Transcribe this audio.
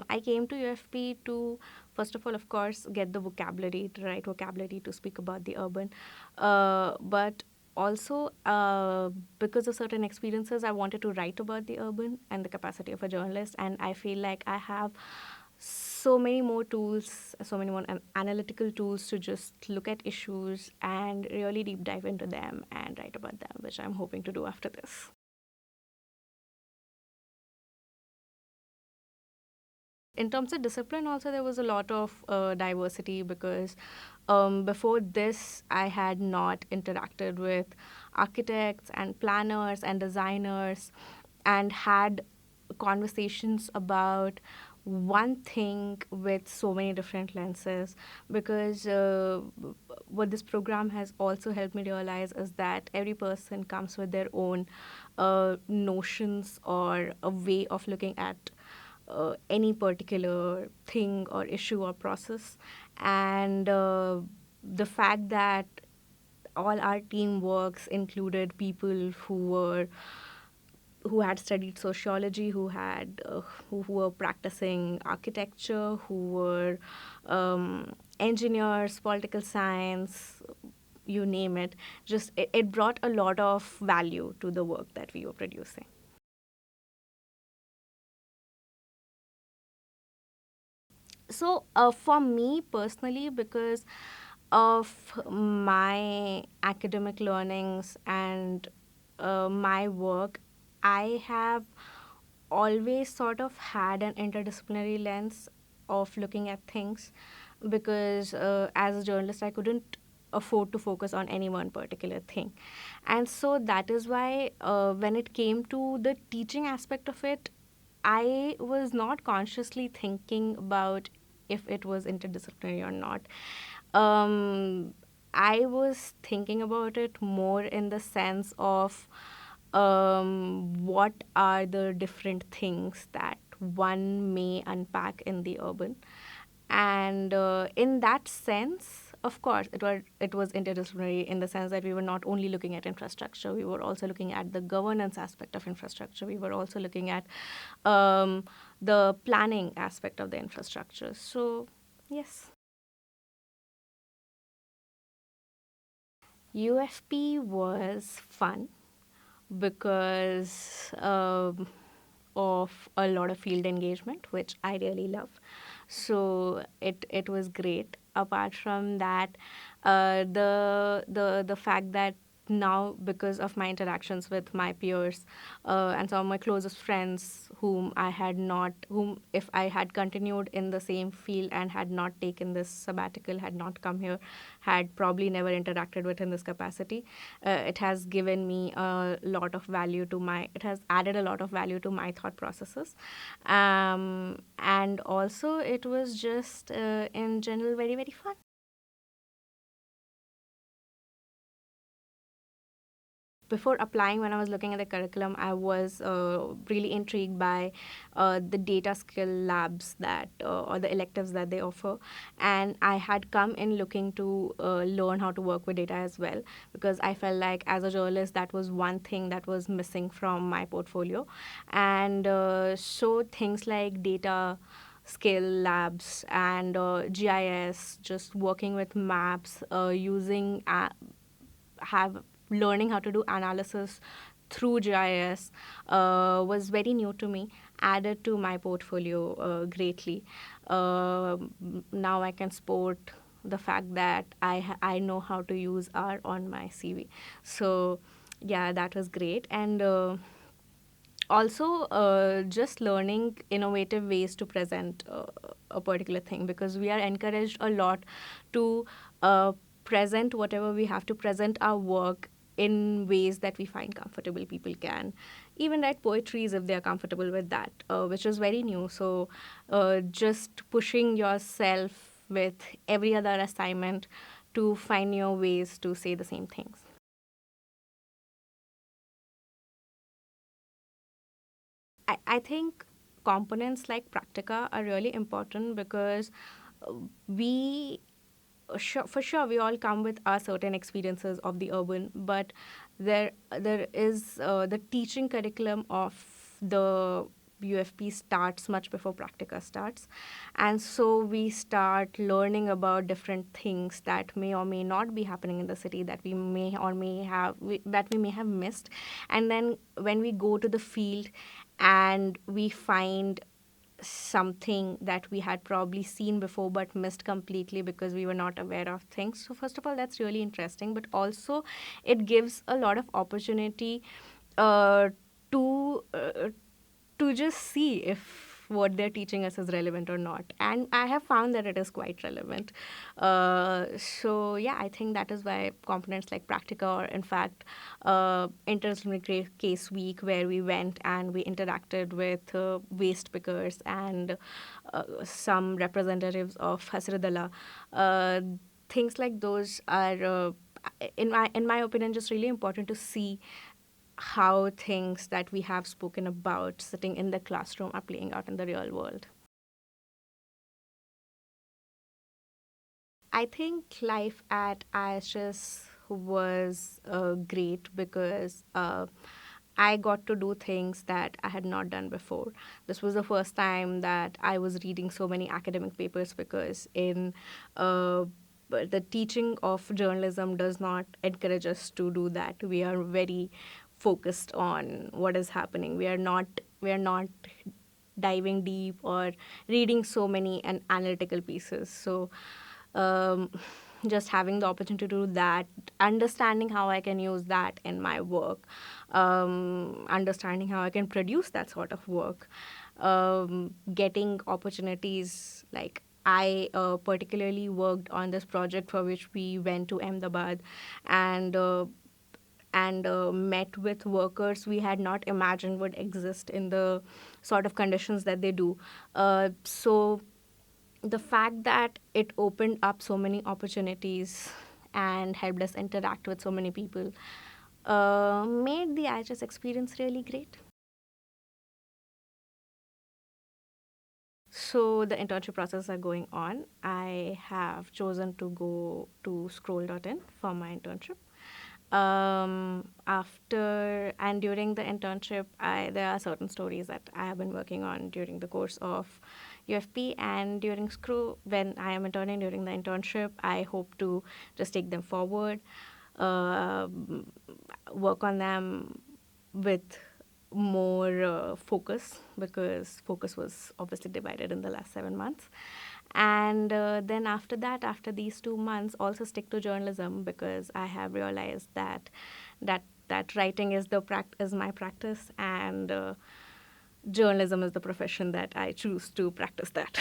I came to UFP to, first of all, of course, get the vocabulary, the right vocabulary to speak about the urban. But also, because of certain experiences, I wanted to write about the urban and the capacity of a journalist. And I feel like I have so many more tools, so many more analytical tools to just look at issues and really deep dive into them and write about them, which I'm hoping to do after this. In terms of discipline, also, there was a lot of diversity because before this, I had not interacted with architects and planners and designers and had conversations about one thing with so many different lenses, because what this program has also helped me realize is that every person comes with their own notions or a way of looking at any particular thing or issue or process. And the fact that all our team works included people who had studied sociology, who were practicing architecture, who were engineers, political science, you name it. Just it brought a lot of value to the work that we were producing. So, for me personally, because of my academic learnings and my work, I have always sort of had an interdisciplinary lens of looking at things, because as a journalist, I couldn't afford to focus on any one particular thing. And so that is why when it came to the teaching aspect of it, I was not consciously thinking about if it was interdisciplinary or not. Um, I was thinking about it more in the sense of what are the different things that one may unpack in the urban. And in that sense, of course, it was interdisciplinary in the sense that we were not only looking at infrastructure, we were also looking at the governance aspect of infrastructure. We were also looking at the planning aspect of the infrastructure. So, yes. UFP was fun because of a lot of field engagement, which I really love. So it was great. Apart from that, the fact that now, because of my interactions with my peers and some of my closest friends, whom if I had continued in the same field and had not taken this sabbatical, had not come here, had probably never interacted with in this capacity, it has given me a lot of value to my. It has added a lot of value to my thought processes, and also it was just in general very very fun. Before applying, when I was looking at the curriculum, I was really intrigued by the data skill labs that or the electives that they offer. And I had come in looking to learn how to work with data as well, because I felt like as a journalist, that was one thing that was missing from my portfolio. And so things like data skill labs and GIS, just working with maps, using have learning how to do analysis through GIS was very new to me, added to my portfolio greatly. Now I can sport the fact that I know how to use R on my CV. So yeah, that was great. And also just learning innovative ways to present a particular thing, because we are encouraged a lot to present whatever we have to present our work in ways that we find comfortable. People can even write poetries if they are comfortable with that, which is very new. So just pushing yourself with every other assignment to find new ways to say the same things. I think components like Practica are really important, because we for sure we all come with our certain experiences of the urban, but there is the teaching curriculum of the UFP starts much before practica starts. And so we start learning about different things that may or may not be happening in the city, that we may or may have that we may have missed. And then when we go to the field and we find something that we had probably seen before but missed completely because we were not aware of things. So first of all, that's really interesting, but also it gives a lot of opportunity uh, to uh, to just see if what they're teaching us is relevant or not. And I have found that it is quite relevant. So yeah, I think that is why components like Practica, or in fact, interdisciplinary case week, where we went and we interacted with waste pickers and some representatives of Hasradala. Things like those are, in my opinion, just really important to see how things that we have spoken about sitting in the classroom are playing out in the real world. I think life at IIHS was great because I got to do things that I had not done before. This was the first time that I was reading so many academic papers because in but the teaching of journalism does not encourage us to do that. We are very focused on what is happening. We are not diving deep or reading so many and analytical pieces. So um, just having the opportunity to do that, understanding how I can use that in my work, understanding how I can produce that sort of work, getting opportunities like I particularly worked on this project for which we went to Ahmedabad and met with workers we had not imagined would exist in the sort of conditions that they do. So the fact that it opened up so many opportunities and helped us interact with so many people made the IHS experience really great. So the internship process are going on. I have chosen to go to scroll.in for my internship. After and during the internship, there are certain stories that I have been working on during the course of UFP and during Screw. When I am interning during the internship, I hope to just take them forward, uh, work on them with more focus, because focus was obviously divided in the last 7 months. And then after that, after these 2 months, also stick to journalism, because I have realized that writing is is my practice, and journalism is the profession that I choose to practice that.